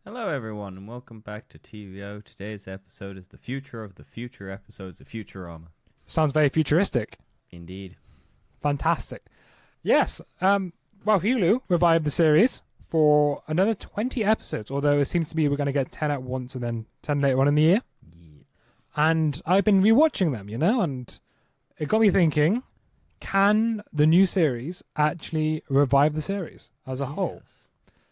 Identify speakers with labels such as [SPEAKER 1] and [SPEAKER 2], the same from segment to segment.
[SPEAKER 1] Hello, everyone, and welcome back to TVO. Today's episode is the future of the future episodes of Futurama.
[SPEAKER 2] Sounds very futuristic.
[SPEAKER 1] Indeed.
[SPEAKER 2] Fantastic. Yes. Hulu revived the series for another 20 episodes, although it seems to be we're going to get 10 at once and then 10 later on in the year.
[SPEAKER 1] Yes.
[SPEAKER 2] And I've been rewatching them, and it got me thinking, can the new series actually revive the series as a whole?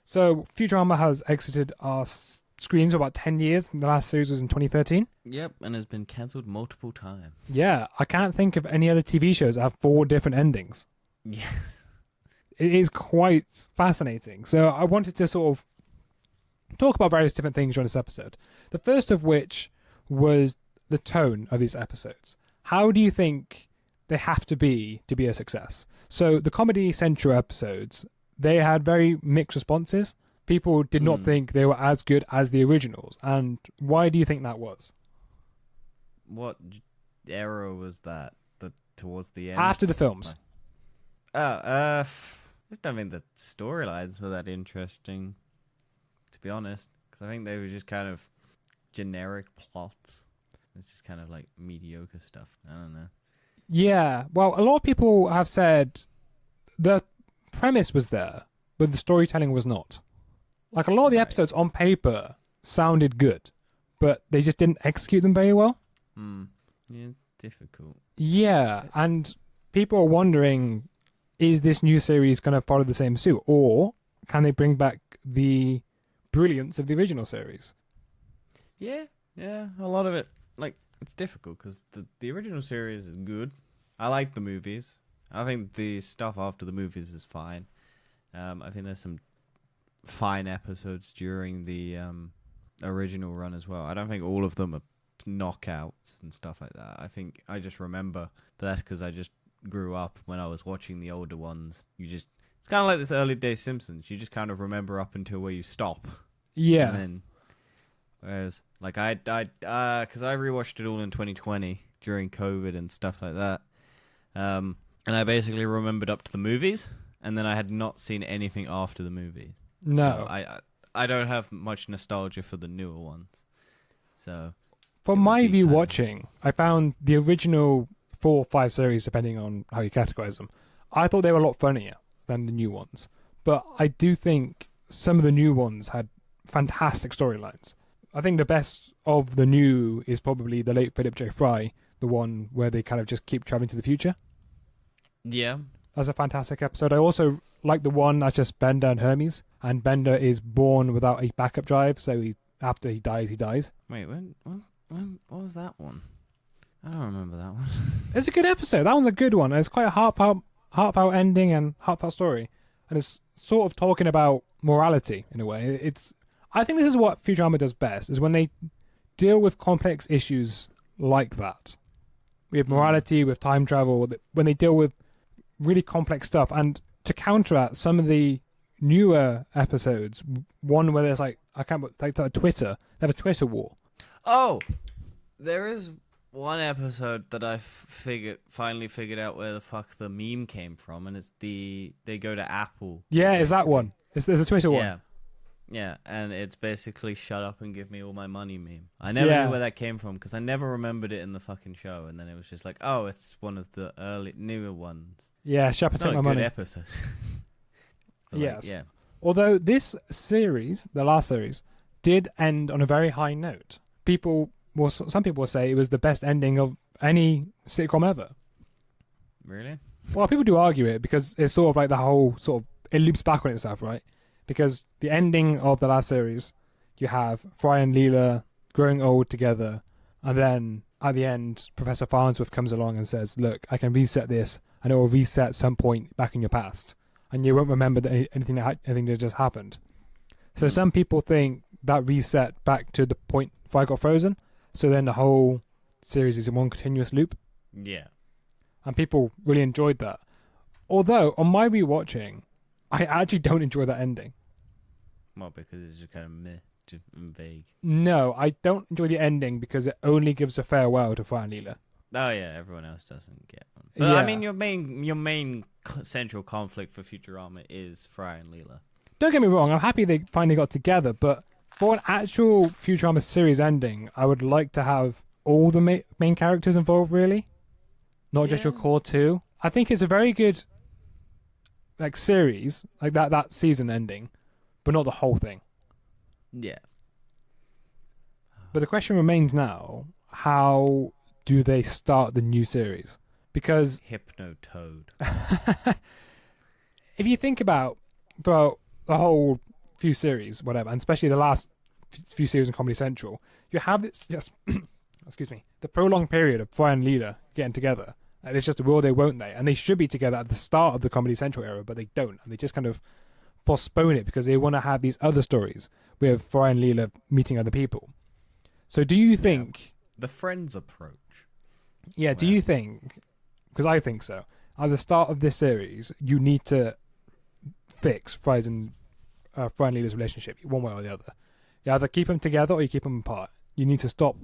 [SPEAKER 2] So Futurama has exited our screens for about 10 years. The last series was in 2013.
[SPEAKER 1] Yep, and has been cancelled multiple times.
[SPEAKER 2] Yeah, I can't think of any other TV shows that have 4 different endings.
[SPEAKER 1] Yes.
[SPEAKER 2] It is quite fascinating. So I wanted to sort of talk about various different things during this episode. The first of which was the tone of these episodes. How do you think they have to be a success? So the Comedy Central episodes, they had very mixed responses. People did not think they were as good as the originals. And why do you think that was?
[SPEAKER 1] What era was that? Towards the end?
[SPEAKER 2] After the films.
[SPEAKER 1] I just don't think the storylines were that interesting, to be honest. Because I think they were just kind of generic plots. It's just kind of like mediocre stuff. I don't know.
[SPEAKER 2] Yeah, well, a lot of people have said the premise was there, but the storytelling was not. Like, a lot of the episodes on paper sounded good, but they just didn't execute them very well.
[SPEAKER 1] Yeah, it's difficult.
[SPEAKER 2] Yeah, and people are wondering, is this new series going to follow the same suit, or can they bring back the brilliance of the original series?
[SPEAKER 1] Yeah, a lot of it. Like, it's difficult because the original series is good. I like the movies. I think the stuff after the movies is fine. I think there's some fine episodes during the original run as well. I don't think all of them are knockouts and stuff like that. I think I just remember, but that's because I just grew up when I was watching the older ones. It's kind of like this early day Simpsons. You just kind of remember up until where you stop.
[SPEAKER 2] Yeah.
[SPEAKER 1] And then, whereas, like, because I rewatched it all in 2020 during COVID and stuff like that. And I basically remembered up to the movies, and then I had not seen anything after the movies.
[SPEAKER 2] No.
[SPEAKER 1] So I don't have much nostalgia for the newer ones. So
[SPEAKER 2] from my view watching, I found the original 4 or 5 series, depending on how you categorize them, I thought they were a lot funnier than the new ones. But I do think some of the new ones had fantastic storylines. I think the best of the new is probably the late Philip J. Fry, the one where they kind of just keep traveling to the future.
[SPEAKER 1] Yeah.
[SPEAKER 2] That's a fantastic episode. I also like the one that's just Bender and Hermes, and Bender is born without a backup drive, so after he dies, he dies.
[SPEAKER 1] Wait, what was that one? I don't remember that one.
[SPEAKER 2] It's a good episode. That one's a good one. It's quite a heartfelt ending and heartfelt story, and it's sort of talking about morality in a way. I think this is what Futurama does best, is when they deal with complex issues like that. We have morality, with time travel, when they deal with really complex stuff. And to counteract some of the newer episodes, one where there's like Twitter, they have a Twitter war.
[SPEAKER 1] Oh, there is one episode that I finally figured out where the fuck the meme came from, and it's they go to Apple.
[SPEAKER 2] Yeah, is that one? There's a Twitter one.
[SPEAKER 1] Yeah, and it's basically "shut up and give me all my money" meme. I never knew where that came from because I never remembered it in the fucking show, and then it was just like, oh, it's one of the newer ones.
[SPEAKER 2] Yeah, shut up and take my money.
[SPEAKER 1] Good episode.
[SPEAKER 2] Yes. Yeah. Although this series, the last series, did end on a very high note. Some people will say it was the best ending of any sitcom ever.
[SPEAKER 1] Really?
[SPEAKER 2] Well, people do argue it because it's sort of like the whole it loops back on itself, right? Because the ending of the last series, you have Fry and Leela growing old together, and then at the end, Professor Farnsworth comes along and says, look, I can reset this, and it will reset some point back in your past, and you won't remember anything that just happened. So some people think that reset back to the point Fry got frozen, so then the whole series is in one continuous loop.
[SPEAKER 1] Yeah. And
[SPEAKER 2] people really enjoyed that. Although, on my rewatching, I actually don't enjoy that ending.
[SPEAKER 1] Well, because it's just kind of meh and vague.
[SPEAKER 2] No, I don't enjoy the ending because it only gives a farewell to Fry and Leela.
[SPEAKER 1] Oh yeah, everyone else doesn't get one. But yeah. I mean, your main central conflict for Futurama is Fry and Leela.
[SPEAKER 2] Don't get me wrong, I'm happy they finally got together, but For an actual Futurama series ending, I would like to have all the main characters involved, really, not just your
[SPEAKER 1] Yeah.
[SPEAKER 2] core two. I think it's a very good like series, like that season ending, but not the whole thing.
[SPEAKER 1] Yeah.
[SPEAKER 2] But the question remains now: how do they start the new series? Because
[SPEAKER 1] Hypno Toad.
[SPEAKER 2] if you think about throughout the whole few series, whatever, and especially the last few series on Comedy Central, you have this just excuse me, the prolonged period of Fry and Leela getting together. And it's just will they, won't they? And they should be together at the start of the Comedy Central era, but they don't, and they just kind of postpone it because they want to have these other stories with Fry and Leela meeting other people. So do you think?
[SPEAKER 1] The Friends approach.
[SPEAKER 2] Yeah, do you think? Because I think so. At the start of this series, you need to fix Fry and Leela's relationship one way or the other. You either keep them together or you keep them apart. You need to stop.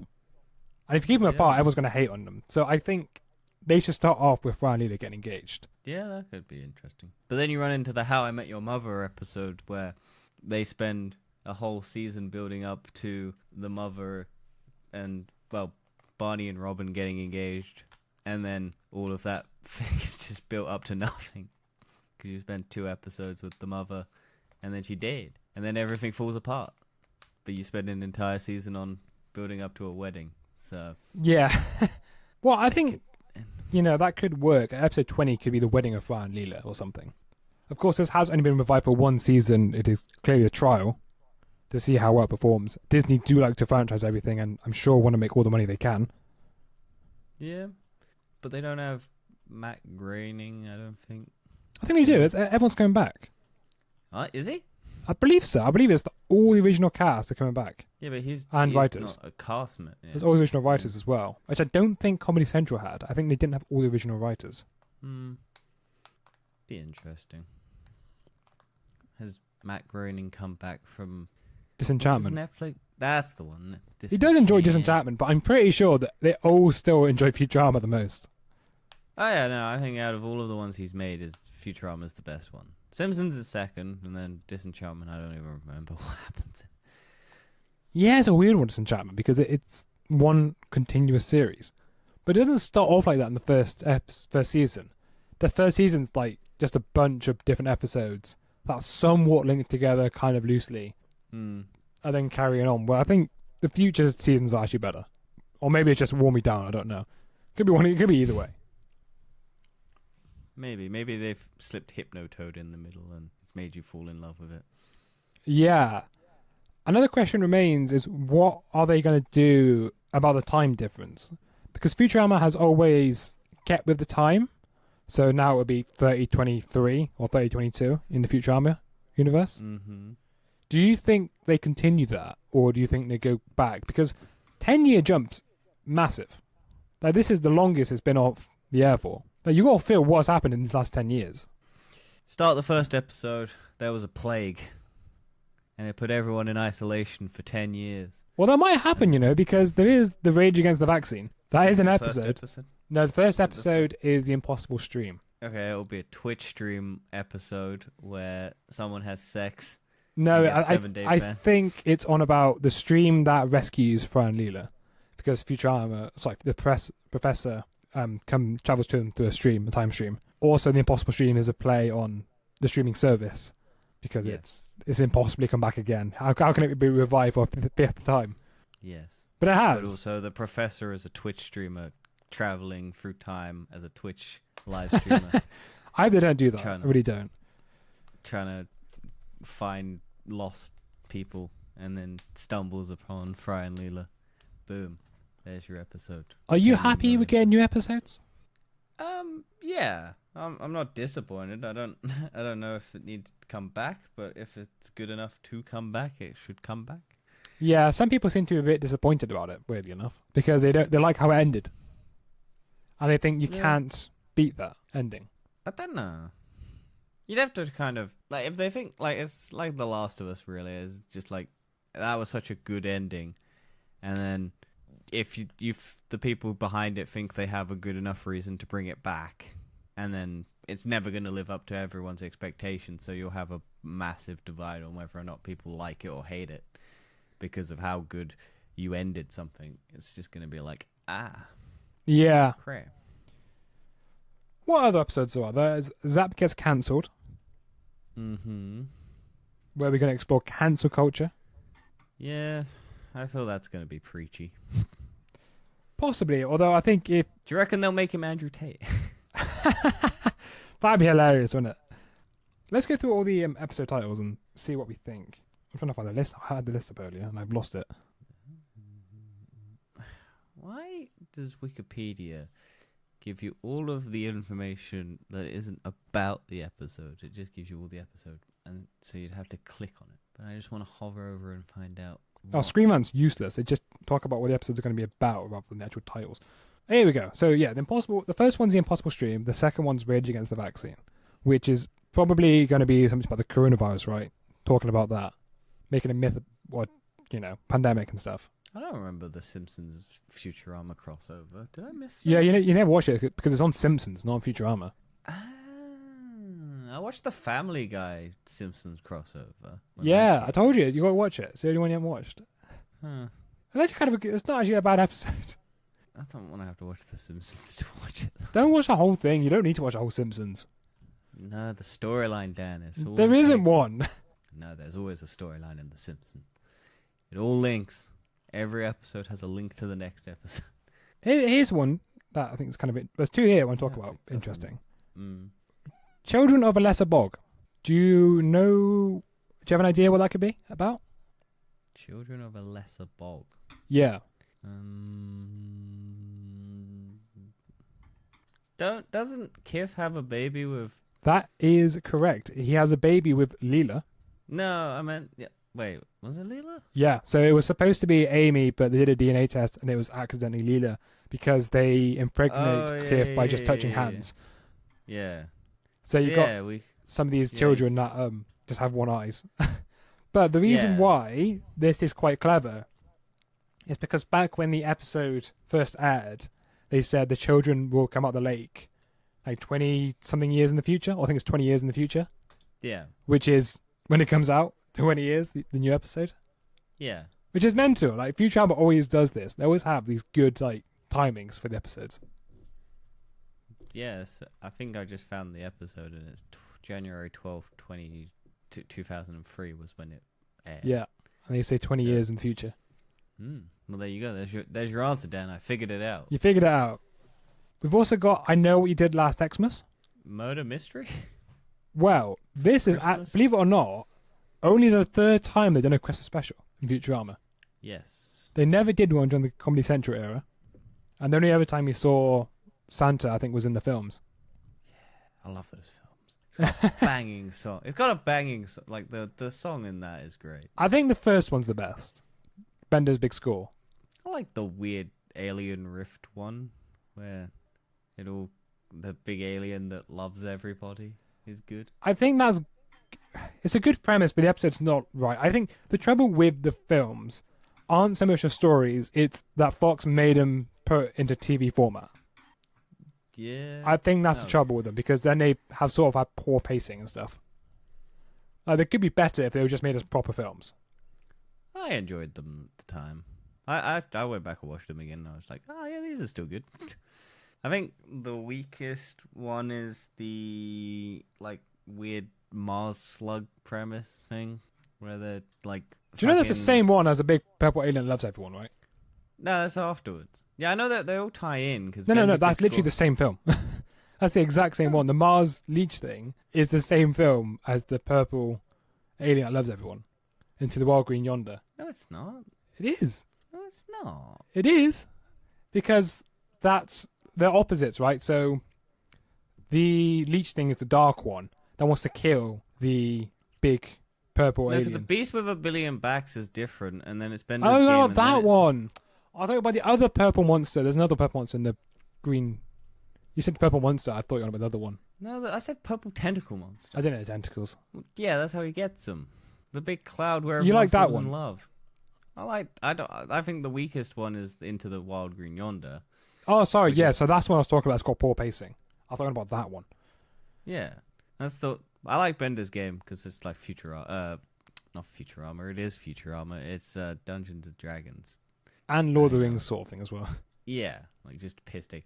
[SPEAKER 2] And if you keep them apart, everyone's going to hate on them. So I think they should start off with Fry and Leela getting engaged.
[SPEAKER 1] Yeah, that could be interesting. But then you run into the How I Met Your Mother episode where they spend a whole season building up to the mother and, well, Barney and Robin getting engaged. And then all of that thing is just built up to nothing. Because you spend 2 episodes with the mother and then she died. And then everything falls apart. But you spend an entire season on building up to a wedding. So
[SPEAKER 2] yeah. Well, I think, that could work. Episode 20 could be the wedding of Fry and Leela or something. Of course, this has only been revived for one season. It is clearly a trial to see how well it performs. Disney do like to franchise everything and I'm sure want to make all the money they can.
[SPEAKER 1] Yeah. But they don't have Matt Groening, I don't think.
[SPEAKER 2] I think they do. Everyone's coming back.
[SPEAKER 1] Is he?
[SPEAKER 2] I believe so. I believe it's all the original cast are coming back.
[SPEAKER 1] Yeah, but he's
[SPEAKER 2] writers.
[SPEAKER 1] not a castmate. Yeah.
[SPEAKER 2] There's all the original writers as well, which I don't think Comedy Central had. I think they didn't have all the original writers.
[SPEAKER 1] Be interesting. Has Matt Groening come back from
[SPEAKER 2] Disenchantment?
[SPEAKER 1] Netflix? That's the one.
[SPEAKER 2] He does enjoy Disenchantment, but I'm pretty sure that they all still enjoy Futurama the most.
[SPEAKER 1] Oh yeah, no, I think out of all of the ones he's made, Futurama's the best one. Simpsons is second, and then Disenchantment, I don't even remember what happens in.
[SPEAKER 2] Yeah, it's a weird one, Disenchantment, because it's one continuous series. But it doesn't start off like that in the first season. The first season's like just a bunch of different episodes that are somewhat linked together kind of loosely. And then carrying on. Well, I think the future seasons are actually better. Or maybe it's just worn me down, I don't know. Could be either way.
[SPEAKER 1] Maybe they've slipped Hypnotoad in the middle and it's made you fall in love with it.
[SPEAKER 2] Yeah. Another question remains is what are they going to do about the time difference? Because Futurama has always kept with the time. So now it would be 3023 or 3022 in the Futurama universe.
[SPEAKER 1] Mm-hmm.
[SPEAKER 2] Do you think they continue that or do you think they go back? Because 10-year jump's massive. Like this is the longest it's been off the air for. Like you got to feel what's happened in these last 10 years.
[SPEAKER 1] Start the first episode, there was a plague. And it put everyone in isolation for 10 years.
[SPEAKER 2] Well, that might happen, because there is the Rage Against the Vaccine. That is an episode. No, the first episode is the Impossible Stream.
[SPEAKER 1] Okay, it'll be a Twitch stream episode where someone has sex.
[SPEAKER 2] No, I think it's on about the stream that rescues Fry and Leela. Because the professor travels to them through a time stream. Also, the Impossible Stream is a play on the streaming service. Because it's impossibly come back again. How can it be revived for the 5th time?
[SPEAKER 1] Yes.
[SPEAKER 2] But it has.
[SPEAKER 1] But also the professor is a Twitch streamer traveling through time as a Twitch live streamer.
[SPEAKER 2] I hope they don't do that. I really don't.
[SPEAKER 1] Trying to find lost people and then stumbles upon Fry and Leela. Boom. There's your episode.
[SPEAKER 2] Are you happy with getting new episodes?
[SPEAKER 1] Yeah. I'm not disappointed. I don't know if it needs to come back, but if it's good enough to come back, it should come back.
[SPEAKER 2] Yeah, some people seem to be a bit disappointed about it, weirdly enough, because they like how it ended, and they think you can't beat that ending.
[SPEAKER 1] I don't know. You'd have to kind of like if they think like it's like The Last of Us. Really, is just like that was such a good ending, and then if the people behind it think they have a good enough reason to bring it back. And then it's never going to live up to everyone's expectations, so you'll have a massive divide on whether or not people like it or hate it. because of how good you ended something. It's just going to be like,
[SPEAKER 2] Yeah.
[SPEAKER 1] crap.
[SPEAKER 2] What other episodes are there? Zap gets cancelled,
[SPEAKER 1] Mm-hmm.
[SPEAKER 2] where we're going to explore cancel culture.
[SPEAKER 1] Yeah, I feel that's going to be preachy.
[SPEAKER 2] Possibly, although I think if...
[SPEAKER 1] Do you reckon they'll make him Andrew Tate?
[SPEAKER 2] That'd be hilarious, wouldn't it? Let's go through all the episode titles and see what we think. I'm trying to find the list. I had the list up earlier and I've lost it.
[SPEAKER 1] Why does Wikipedia give you all of the information that isn't about the episode? It just gives you all the episode, and so you'd have to click on it. But I just want to hover over and find out.
[SPEAKER 2] Oh, Screen Rant's useless. They just talk about what the episodes are going to be about rather than the actual titles. Here we go. So yeah, the first one's the Impossible Stream. The second one's Rage Against the Vaccine, which is probably going to be something about the coronavirus, right? Talking about that, making a myth, pandemic and stuff.
[SPEAKER 1] I don't remember the Simpsons Futurama crossover. Did I miss that?
[SPEAKER 2] Yeah, you never watch it because it's on Simpsons, not on Futurama.
[SPEAKER 1] I watched the Family Guy Simpsons crossover.
[SPEAKER 2] Yeah, I told you got to watch it. It's the only one you haven't watched.
[SPEAKER 1] Huh.
[SPEAKER 2] It's actually it's not actually a bad episode.
[SPEAKER 1] I don't want to have to watch the Simpsons to watch it.
[SPEAKER 2] Don't watch the whole thing. You don't need to watch the whole Simpsons.
[SPEAKER 1] No, the storyline, Dan.
[SPEAKER 2] There isn't one.
[SPEAKER 1] No, there's always a storyline in the Simpsons. It all links. Every episode has a link to the next episode.
[SPEAKER 2] Here's one that I think is kind of... There's two here I want to talk about. Interesting. Children of a Lesser Bog. Do you have an idea what that could be about?
[SPEAKER 1] Children of a Lesser Bog.
[SPEAKER 2] Yeah.
[SPEAKER 1] Doesn't Kif have a baby with...
[SPEAKER 2] That is correct. He has a baby with Leela.
[SPEAKER 1] No, I meant... Yeah. Wait, was it Leela?
[SPEAKER 2] Yeah, so it was supposed to be Amy, but they did a DNA test and it was accidentally Leela because they impregnate Kif by just touching hands.
[SPEAKER 1] Yeah.
[SPEAKER 2] So you've got some of these children that just have one eyes. But the reason why this is quite clever is because back when the episode first aired, they said the children will come out the lake like 20-something years in the future. Or I think it's 20 years in the future.
[SPEAKER 1] Yeah.
[SPEAKER 2] Which is when it comes out. 20 years, the new episode.
[SPEAKER 1] Yeah.
[SPEAKER 2] Which is mental. Like, Futurama always does this. They always have these good, timings for the episodes.
[SPEAKER 1] Yes, I think I just found the episode, and it's January 12th, 2003 was when it aired.
[SPEAKER 2] Yeah. And they say 20 years in the future.
[SPEAKER 1] Well, there you go. There's your answer, Dan. I figured it out.
[SPEAKER 2] You figured it out. We've also got I Know What You Did Last Xmas.
[SPEAKER 1] Murder Mystery?
[SPEAKER 2] Well, this is, believe it or not, only the third time they've done a Christmas special in Futurama.
[SPEAKER 1] Yes.
[SPEAKER 2] They never did one during the Comedy Central era. And the only other time you saw Santa, I think, was in the films.
[SPEAKER 1] Yeah, I love those films. It's got a banging song. It's got a banging song. Like, the song in that is great.
[SPEAKER 2] I think the first one's the best. Bender's Big Score.
[SPEAKER 1] I like the weird alien rift one, where the big alien that loves everybody is good.
[SPEAKER 2] I think it's a good premise, but the episode's not right. I think the trouble with the films aren't so much the stories, it's that Fox made them put into TV format.
[SPEAKER 1] Yeah.
[SPEAKER 2] I think that's the trouble with them, because then they have sort of had poor pacing and stuff. They could be better if they were just made as proper films.
[SPEAKER 1] I enjoyed them at the time. I went back and watched them again, and I was like, oh yeah, these are still good. I think the weakest one is the weird Mars slug premise thing, where they're like...
[SPEAKER 2] Do you know that's the same one as a big purple alien that loves everyone, right?
[SPEAKER 1] No, that's afterwards. Yeah, I know that they all tie in. Cause
[SPEAKER 2] No, that's literally the same film. That's the exact same one. The Mars leech thing is the same film as the purple alien that loves everyone. Into the Wild Green Yonder.
[SPEAKER 1] No, it's not.
[SPEAKER 2] It is.
[SPEAKER 1] No, it's not.
[SPEAKER 2] It is. Because they're opposites, right? So the leech thing is the dark one that wants to kill the big purple alien.
[SPEAKER 1] Because the beast with a billion backs is different, and then it's Bender's
[SPEAKER 2] game.
[SPEAKER 1] game.
[SPEAKER 2] Oh, no, that one. I thought about the other purple monster. There's another purple monster in the green. You said purple monster. I thought you were about the other one.
[SPEAKER 1] No, I said purple tentacle monster.
[SPEAKER 2] I didn't know tentacles.
[SPEAKER 1] Yeah, that's how he gets them. The big cloud where
[SPEAKER 2] you like that
[SPEAKER 1] falls
[SPEAKER 2] one?
[SPEAKER 1] in love. I think the weakest one is Into the Wild Green Yonder.
[SPEAKER 2] Oh, sorry. Yeah, so that's what I was talking about. It's called poor pacing. I thought about that one.
[SPEAKER 1] Yeah, I like Bender's game because it's like not Futurama. It is Futurama. It's Dungeons and Dragons.
[SPEAKER 2] And Lord of the Rings sort of thing as well.
[SPEAKER 1] Yeah, like just piss take.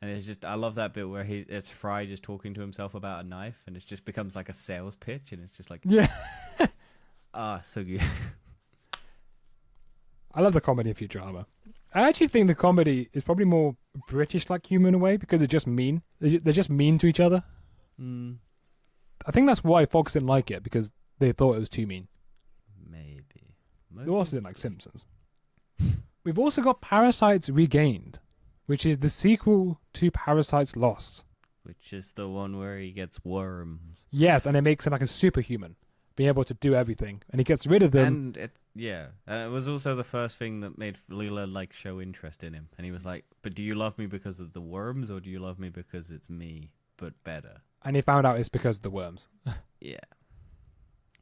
[SPEAKER 1] And it's just, I love that bit where it's Fry just talking to himself about a knife, and it just becomes like a sales pitch, and it's just like,
[SPEAKER 2] Yeah.
[SPEAKER 1] So good.
[SPEAKER 2] I love the comedy of Futurama. I actually think the comedy is probably more British-like humor in a way because they're just mean. They're just mean to each other.
[SPEAKER 1] Mm,
[SPEAKER 2] I think that's why Fox didn't like it, because they thought it was too mean.
[SPEAKER 1] maybe.
[SPEAKER 2] They also didn't like Simpsons. We've also got Parasites Regained, which is the sequel to Parasites Lost.
[SPEAKER 1] Which is the one where he gets worms.
[SPEAKER 2] Yes, and it makes him like a superhuman, being able to do everything. And he gets rid of them.
[SPEAKER 1] And it was also the first thing that made Leela like show interest in him. And he was like, "But do you love me because of the worms, or do you love me because it's me, but better?"
[SPEAKER 2] And he found out it's because of the worms.
[SPEAKER 1] Yeah.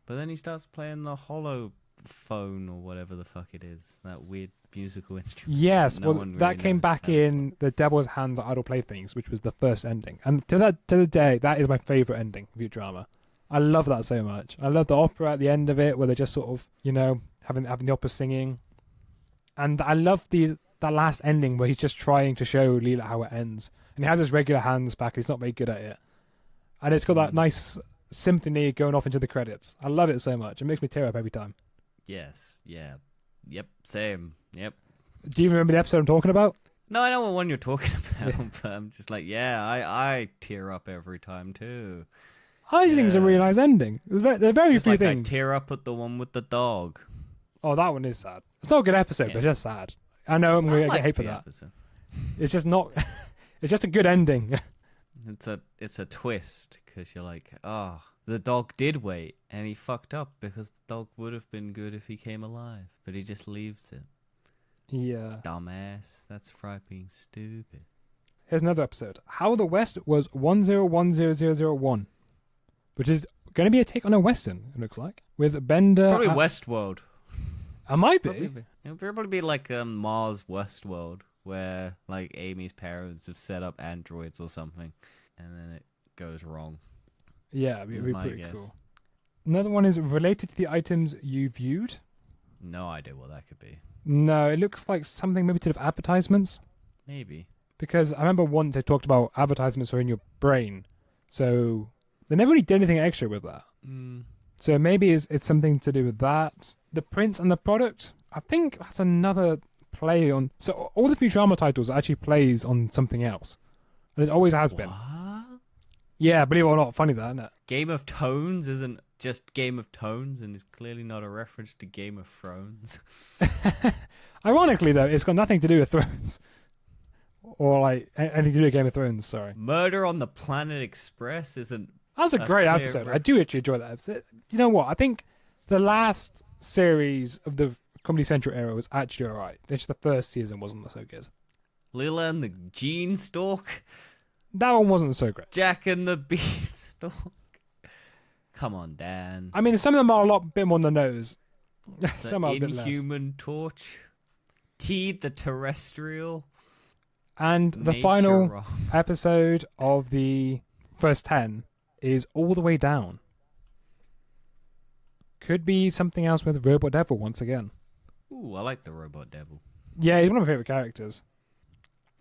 [SPEAKER 1] But then he starts playing the hollow phone or whatever the fuck it is. That weird musical instrument.
[SPEAKER 2] Yes,
[SPEAKER 1] No
[SPEAKER 2] well,
[SPEAKER 1] one really
[SPEAKER 2] that came
[SPEAKER 1] knows
[SPEAKER 2] back
[SPEAKER 1] how to
[SPEAKER 2] in The Devil's Hands Are Idle Playthings, which was the first ending. And to the day, that is my favourite ending of Futurama. I love that so much. I love the opera at the end of it, where they're just sort of, having the opera singing. And I love that last ending where he's just trying to show Leela how it ends. And he has his regular hands back, he's not very good at it. And it's got that nice symphony going off into the credits. I love it so much. It makes me tear up every time.
[SPEAKER 1] Yes, yeah. Yep, same. Yep.
[SPEAKER 2] Do you remember the episode I'm talking about?
[SPEAKER 1] No, I know what one you're talking about, but I'm just like, yeah, I tear up every time too.
[SPEAKER 2] I think it's a really nice ending. There are very few
[SPEAKER 1] like
[SPEAKER 2] things.
[SPEAKER 1] I tear up at the one with the dog.
[SPEAKER 2] Oh, that one is sad. It's not a good episode, but it's just sad. I know I'm going to get hate for that.
[SPEAKER 1] Episode.
[SPEAKER 2] It's just not. It's just a good ending.
[SPEAKER 1] It's a twist because you're like, the dog did wait, and he fucked up because the dog would have been good if he came alive, but he just leaves it.
[SPEAKER 2] Yeah.
[SPEAKER 1] Dumbass. That's Fry being stupid.
[SPEAKER 2] Here's another episode. How the West was 101001, which is going to be a take on a Western, it looks like, with Bender.
[SPEAKER 1] Probably Westworld.
[SPEAKER 2] It might be.
[SPEAKER 1] It'll probably be like Mars Westworld, where like Amy's parents have set up androids or something, and then it goes wrong.
[SPEAKER 2] Yeah, it'd be
[SPEAKER 1] my
[SPEAKER 2] pretty
[SPEAKER 1] guess.
[SPEAKER 2] cool. Another one is related to the items you viewed.
[SPEAKER 1] No idea what that could be.
[SPEAKER 2] No, it looks like something maybe to do with advertisements.
[SPEAKER 1] Maybe.
[SPEAKER 2] Because I remember once they talked about advertisements are in your brain. So they never really did anything extra with that. So maybe it's something to do with that. The Prince and the Product, I think that's another play on... So all the Futurama titles actually plays on something else. And it always has been.
[SPEAKER 1] What?
[SPEAKER 2] Yeah, believe it or not, funny that, isn't it?
[SPEAKER 1] Game of Tones isn't just Game of Tones, and is clearly not a reference to Game of Thrones.
[SPEAKER 2] Ironically, though, it's got nothing to do with Thrones. Or, like, anything to do with Game of Thrones, sorry.
[SPEAKER 1] Murder on the Planet Express isn't...
[SPEAKER 2] That was a great episode. I do actually enjoy that episode. You know what? I think the last series of the Comedy Central era was actually alright. Just the first season wasn't so good.
[SPEAKER 1] Lila and the Beanstalk.
[SPEAKER 2] That one wasn't so great.
[SPEAKER 1] Jack and the Beanstalk. Come on, Dan.
[SPEAKER 2] I mean, some of them are a bit more on the nose.
[SPEAKER 1] The
[SPEAKER 2] Some are a bit less.
[SPEAKER 1] Inhuman Torch. T the Terrestrial.
[SPEAKER 2] And the
[SPEAKER 1] Nature
[SPEAKER 2] final
[SPEAKER 1] Rock.
[SPEAKER 2] episode of the first 10 is All the Way Down. Could be something else with Robot Devil once again.
[SPEAKER 1] Ooh, I like the Robot Devil.
[SPEAKER 2] Yeah, he's one of my favourite characters.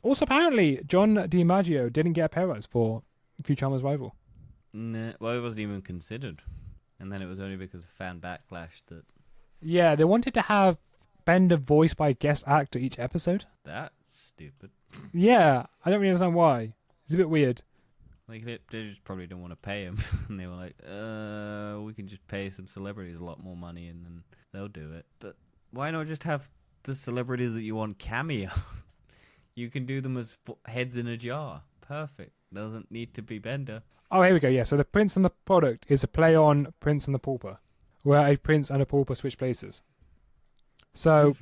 [SPEAKER 2] Also, apparently, John DiMaggio didn't get a pay rise for Futurama's rival.
[SPEAKER 1] Nah, well, it wasn't even considered. And then it was only because of fan backlash that...
[SPEAKER 2] Yeah, they wanted to have Bender voiced by a guest actor each episode.
[SPEAKER 1] That's stupid.
[SPEAKER 2] Yeah, I don't really understand why. It's a bit weird.
[SPEAKER 1] Like, they just probably didn't want to pay him. And they were like, we can just pay some celebrities a lot more money and then they'll do it. But why not just have the celebrities that you want cameo? You can do them as heads in a jar. Perfect. Doesn't need to be Bender.
[SPEAKER 2] Oh, here we go. Yeah, so the Prince and the Product is a play on Prince and the Pauper, where a prince and a pauper switch places. So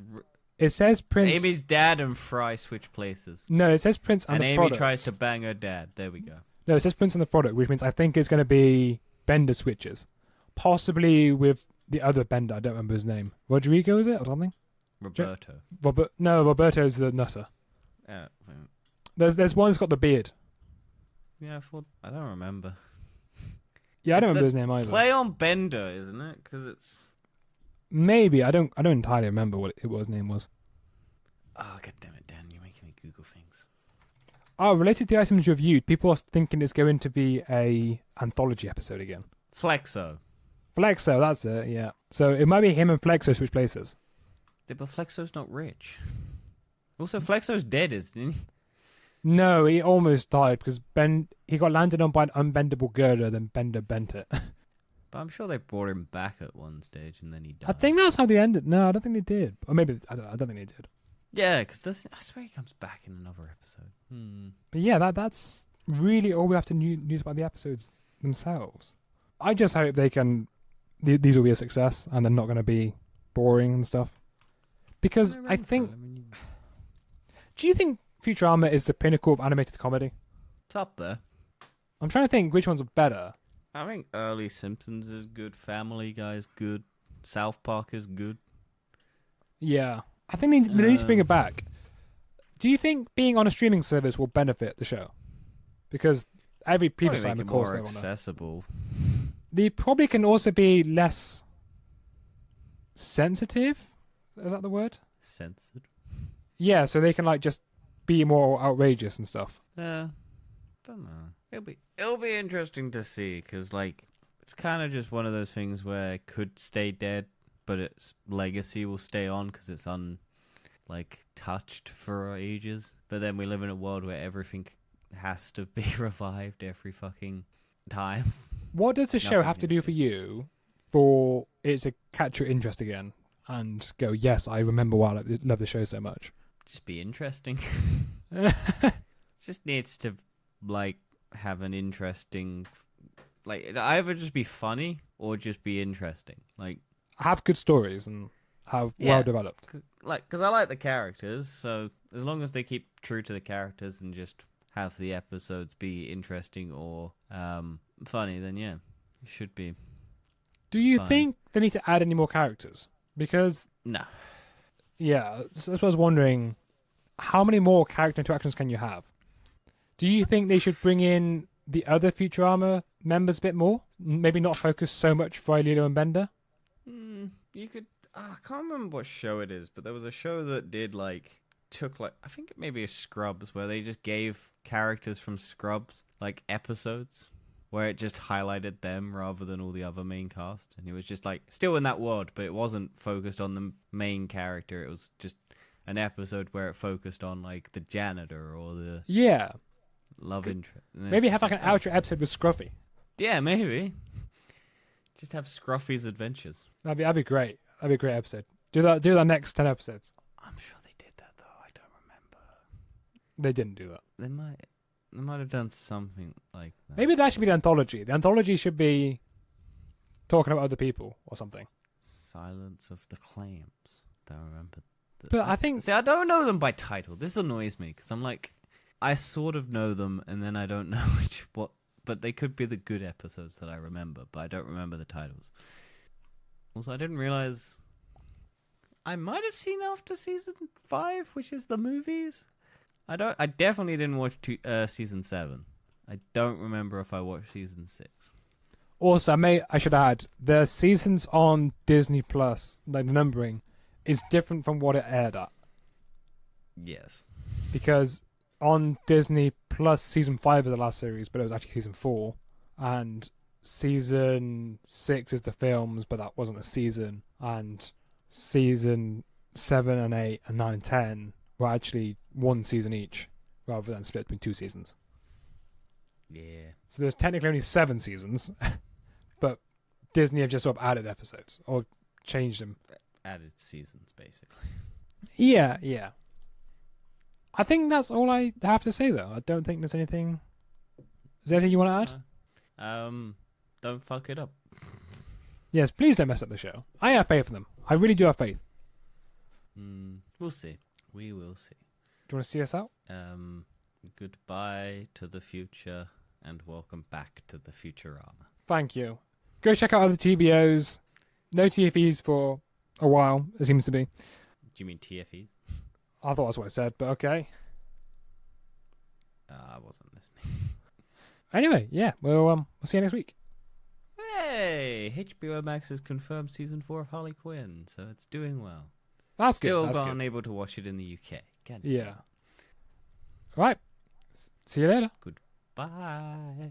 [SPEAKER 2] it says Prince.
[SPEAKER 1] Amy's dad and Fry switch places.
[SPEAKER 2] No, it says Prince and the
[SPEAKER 1] Amy
[SPEAKER 2] Product.
[SPEAKER 1] tries to bang her dad. There we go.
[SPEAKER 2] No, it says Prince and the Product, which means I think it's going to be Bender switches, possibly with the other Bender. I don't remember his name. Rodrigo, is it, or something?
[SPEAKER 1] Roberto.
[SPEAKER 2] No, Roberto's the nutter.
[SPEAKER 1] Yeah,
[SPEAKER 2] There's one that's got the beard.
[SPEAKER 1] yeah, I don't remember.
[SPEAKER 2] Yeah, I don't
[SPEAKER 1] It's
[SPEAKER 2] remember
[SPEAKER 1] a
[SPEAKER 2] his name either.
[SPEAKER 1] Play on Bender, isn't it? Because it's
[SPEAKER 2] Maybe. I don't entirely remember what his name was.
[SPEAKER 1] Oh, god damn it, Dan! You're making me Google things.
[SPEAKER 2] Oh, related to the items reviewed, people are thinking it's going to be a anthology episode again.
[SPEAKER 1] Flexo.
[SPEAKER 2] Flexo, that's it. Yeah. So it might be him and Flexo switch places.
[SPEAKER 1] Yeah, but Flexo's not rich. Also, Flexo's dead, isn't he?
[SPEAKER 2] No, he almost died because he got landed on by an unbendable girder, then Bender bent it.
[SPEAKER 1] But I'm sure they brought him back at one stage and then he died.
[SPEAKER 2] I think that's how they ended. No, I don't think they did. Or maybe I don't think they did.
[SPEAKER 1] Yeah, because I swear he comes back in another episode.
[SPEAKER 2] But yeah, that's really all we have to news about the episodes themselves. I just hope they can. These will be a success and they're not going to be boring and stuff. Because I think. Do you think Futurama is the pinnacle of animated comedy?
[SPEAKER 1] It's up there.
[SPEAKER 2] I'm trying to think which ones are better.
[SPEAKER 1] I think early Simpsons is good. Family Guy is good. South Park is good.
[SPEAKER 2] Yeah. I think they need to bring it back. Do you think being on a streaming service will benefit the show? Because every previous time, of course,
[SPEAKER 1] more
[SPEAKER 2] they want to.
[SPEAKER 1] accessible.
[SPEAKER 2] They probably can also be less sensitive. Is that the word?
[SPEAKER 1] Censored.
[SPEAKER 2] Yeah, so they can like just be more outrageous and stuff.
[SPEAKER 1] Yeah, don't know. It'll be interesting to see because like it's kind of just one of those things where it could stay dead, but its legacy will stay on because it's touched for ages. But then we live in a world where everything has to be revived every fucking time.
[SPEAKER 2] What does the show have to do for you for it to catch your interest again and go, yes, I remember why I love the show so much?
[SPEAKER 1] Just be interesting. Just needs to have an interesting, it either just be funny or just be interesting.
[SPEAKER 2] Have good stories and have well developed.
[SPEAKER 1] Because I like the characters, so as long as they keep true to the characters and just have the episodes be interesting or funny, then yeah, it should be.
[SPEAKER 2] Do you
[SPEAKER 1] fine.
[SPEAKER 2] think they need to add any more characters? Because
[SPEAKER 1] no.
[SPEAKER 2] Yeah, so that's what I was wondering. How many more character interactions can you have? Do you think they should bring in the other Futurama members a bit more? Maybe not focus so much Fry, Lilo, and Bender?
[SPEAKER 1] You could. I can't remember what show it is, but there was a show that did took I think it maybe a Scrubs where they just gave characters from Scrubs episodes where it just highlighted them rather than all the other main cast, and it was just still in that world, but it wasn't focused on the main character. It was just an episode where it focused on the janitor or the love interest.
[SPEAKER 2] Maybe have an outro episode with Scruffy.
[SPEAKER 1] Yeah, maybe. Just have Scruffy's adventures.
[SPEAKER 2] That'd be great. That'd be a great episode. Do that next 10 episodes.
[SPEAKER 1] I'm sure they did that though. I don't remember.
[SPEAKER 2] They didn't do that.
[SPEAKER 1] They might have done something like that.
[SPEAKER 2] Maybe that should be the anthology. The anthology should be talking about other people or something.
[SPEAKER 1] Silence of the Clams. Don't remember.
[SPEAKER 2] But I think...
[SPEAKER 1] See, I don't know them by title. This annoys me because I'm I sort of know them and then I don't know what... But they could be the good episodes that I remember, but I don't remember the titles. Also, I didn't realize... I might have seen after season 5, which is the movies. I definitely didn't watch season 7. I don't remember if I watched season 6.
[SPEAKER 2] Also, I should add, the seasons on Disney Plus, the numbering, is different from what it aired at.
[SPEAKER 1] Yes.
[SPEAKER 2] Because on Disney Plus, season 5 is the last series, but it was actually season 4. And season 6 is the films, but that wasn't a season. And season 7 and 8 and 9 and 10 were actually one season each, rather than split between 2 seasons.
[SPEAKER 1] Yeah.
[SPEAKER 2] So there's technically only 7 seasons, but Disney have just sort of added episodes, or changed them.
[SPEAKER 1] Added seasons, basically.
[SPEAKER 2] Yeah. I think that's all I have to say, though. I don't think there's anything... Is there anything you want to add?
[SPEAKER 1] Don't fuck it up.
[SPEAKER 2] Yes, please don't mess up the show. I have faith in them. I really do have faith.
[SPEAKER 1] We'll see. We will see.
[SPEAKER 2] Do you want to see us out?
[SPEAKER 1] Goodbye to the future and welcome back to the Futurama.
[SPEAKER 2] Thank you. Go check out other TBOs. No TFEs for a while, it seems to be.
[SPEAKER 1] Do you mean TFEs?
[SPEAKER 2] I thought that's what I said, but okay.
[SPEAKER 1] I wasn't listening.
[SPEAKER 2] Anyway, yeah, we'll see you next week.
[SPEAKER 1] Hey, HBO Max has confirmed season 4 of Harley Quinn, so it's doing well.
[SPEAKER 2] That's good.
[SPEAKER 1] Still
[SPEAKER 2] That's good.
[SPEAKER 1] unable to watch it in the UK. God
[SPEAKER 2] Yeah.
[SPEAKER 1] damn.
[SPEAKER 2] Right. See you later.
[SPEAKER 1] Bye.